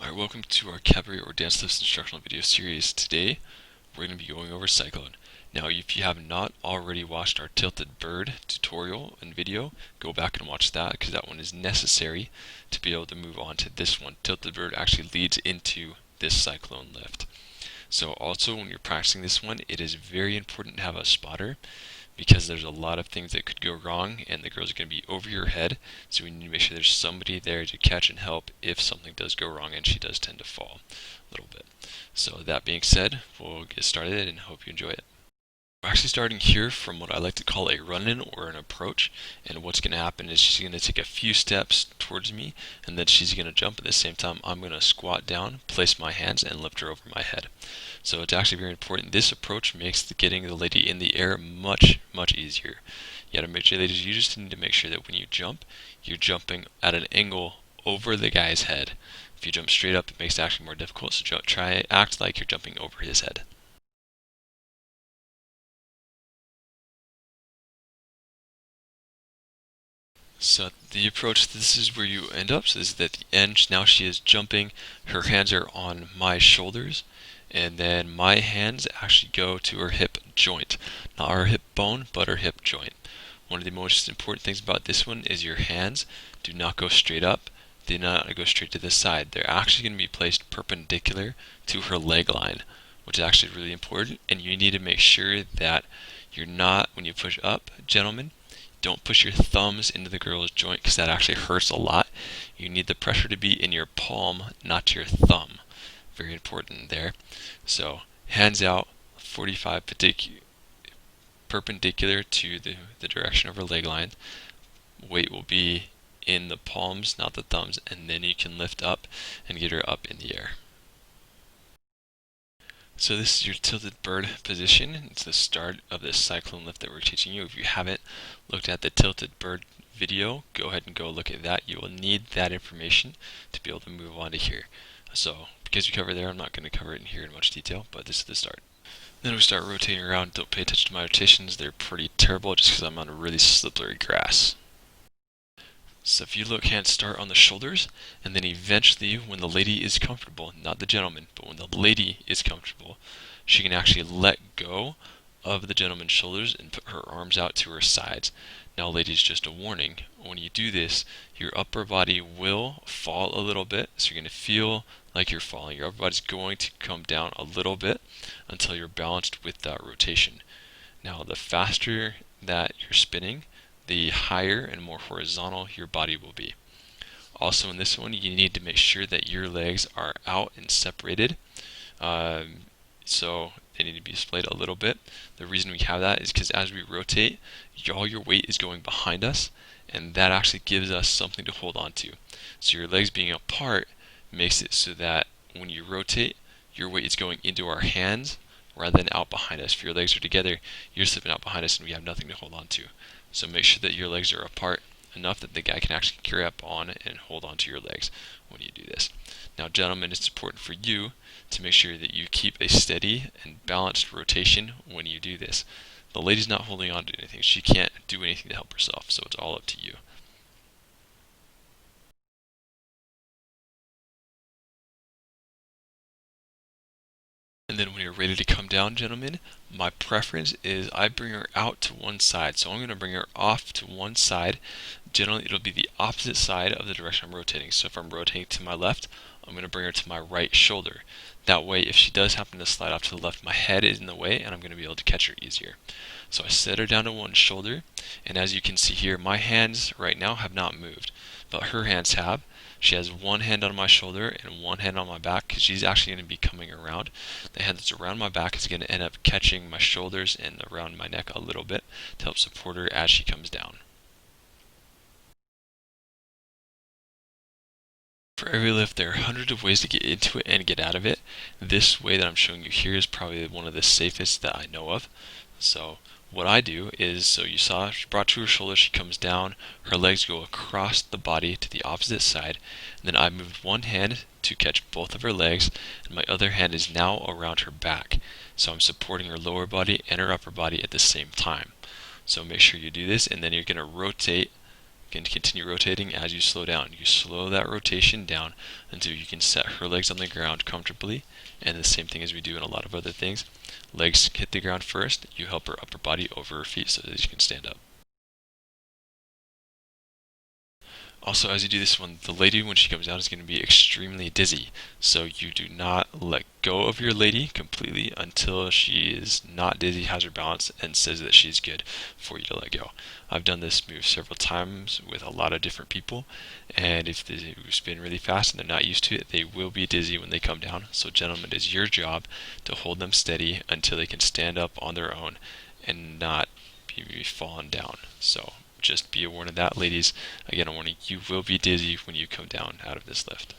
Alright, welcome to our cabaret or dance lifts instructional video series. Today, we're going to be going over Cyclone. Now, if you have not already watched our Tilted Bird tutorial and video, go back and watch that because that one is necessary to be able to move on to this one. Tilted Bird actually leads into this Cyclone lift. So also, when you're practicing this one, it is very important to have a spotter because there's a lot of things that could go wrong and the girls are going to be over your head, so we need to make sure there's somebody there to catch and help if something does go wrong, and she does tend to fall a little bit. So that being said, we'll get started and hope you enjoy it. We're actually starting here from what I like to call a run-in or an approach, and what's going to happen is she's going to take a few steps towards me and then she's going to jump. At the same time, I'm going to squat down, place my hands, and lift her over my head. So it's actually very important. This approach makes getting the lady in the air much easier. You got to make sure, ladies, you just need to make sure that when you jump, you're jumping at an angle over the guy's head. If you jump straight up, it makes it actually more difficult, so try act like you're jumping over his head. So the approach, this is where you end up. So this is at the end. Now she is jumping. Her hands are on my shoulders, and then my hands actually go to her hip joint. Not her hip bone, but her hip joint. One of the most important things about this one is your hands do not go straight up. They do not go straight to the side. They're actually going to be placed perpendicular to her leg line, which is actually really important. And you need to make sure that you're not, when you push up, gentlemen, don't push your thumbs into the girl's joint because that actually hurts a lot. You need the pressure to be in your palm, not your thumb. Very important there. So hands out, 45 perpendicular to the direction of her leg line. Weight will be in the palms, not the thumbs, and then you can lift up and get her up in the air. So this is your tilted bird position. It's the start of this Cyclone lift that we're teaching you. If you haven't looked at the tilted bird video, go ahead and go look at that. You will need that information to be able to move on to here. So because we cover there, I'm not going to cover it in here in much detail, but this is the start. Then we start rotating around. Don't pay attention to my rotations. They're pretty terrible just because I'm on a really slippery grass. So if you look, hands start on the shoulders, and then eventually when the lady is comfortable, not the gentleman, but when the lady is comfortable, she can actually let go of the gentleman's shoulders and put her arms out to her sides. Now ladies, just a warning, when you do this, your upper body will fall a little bit, so you're going to feel like you're falling. Your upper body's going to come down a little bit until you're balanced with that rotation. Now the faster that you're spinning, the higher and more horizontal your body will be. Also in this one, you need to make sure that your legs are out and separated. So they need to be splayed a little bit. The reason we have that is because as we rotate, all your weight is going behind us, and that actually gives us something to hold on to. So your legs being apart makes it so that when you rotate, your weight is going into our hands rather than out behind us. If your legs are together, you're slipping out behind us and we have nothing to hold on to. So make sure that your legs are apart enough that the guy can actually carry up on and hold on to your legs when you do this. Now gentlemen, it's important for you to make sure that you keep a steady and balanced rotation when you do this. The lady's not holding on to anything. She can't do anything to help herself, so it's all up to you. And then when you're ready to come down, gentlemen, my preference is I bring her out to one side. So I'm going to bring her off to one side. Generally, it'll be the opposite side of the direction I'm rotating. So if I'm rotating to my left, I'm going to bring her to my right shoulder. That way, if she does happen to slide off to the left, my head is in the way and I'm going to be able to catch her easier. So I set her down to one shoulder, and as you can see here, my hands right now have not moved, but her hands have. She has one hand on my shoulder and one hand on my back because she's actually going to be coming around. The hand that's around my back is going to end up catching my shoulders and around my neck a little bit to help support her as she comes down. For every lift, there are hundreds of ways to get into it and get out of it. This way that I'm showing you here is probably one of the safest that I know of. So what I do is, so you saw she brought to her shoulder, she comes down, her legs go across the body to the opposite side, and then I moved one hand to catch both of her legs, and my other hand is now around her back. So I'm supporting her lower body and her upper body at the same time. So make sure you do this, and then you're going to rotate and continue rotating as you slow down. You slow that rotation down until you can set her legs on the ground comfortably, and the same thing as we do in a lot of other things. Legs hit the ground first, you help her upper body over her feet so that she can stand up. Also, as you do this one, the lady, when she comes down, is going to be extremely dizzy. So you do not let go of your lady completely until she is not dizzy, has her balance, and says that she's good for you to let go. I've done this move several times with a lot of different people, and if they spin really fast and they're not used to it, they will be dizzy when they come down. So gentlemen, it is your job to hold them steady until they can stand up on their own and not be falling down. So just be warned of that, ladies. Again, I'm warning you will be dizzy when you come down out of this lift.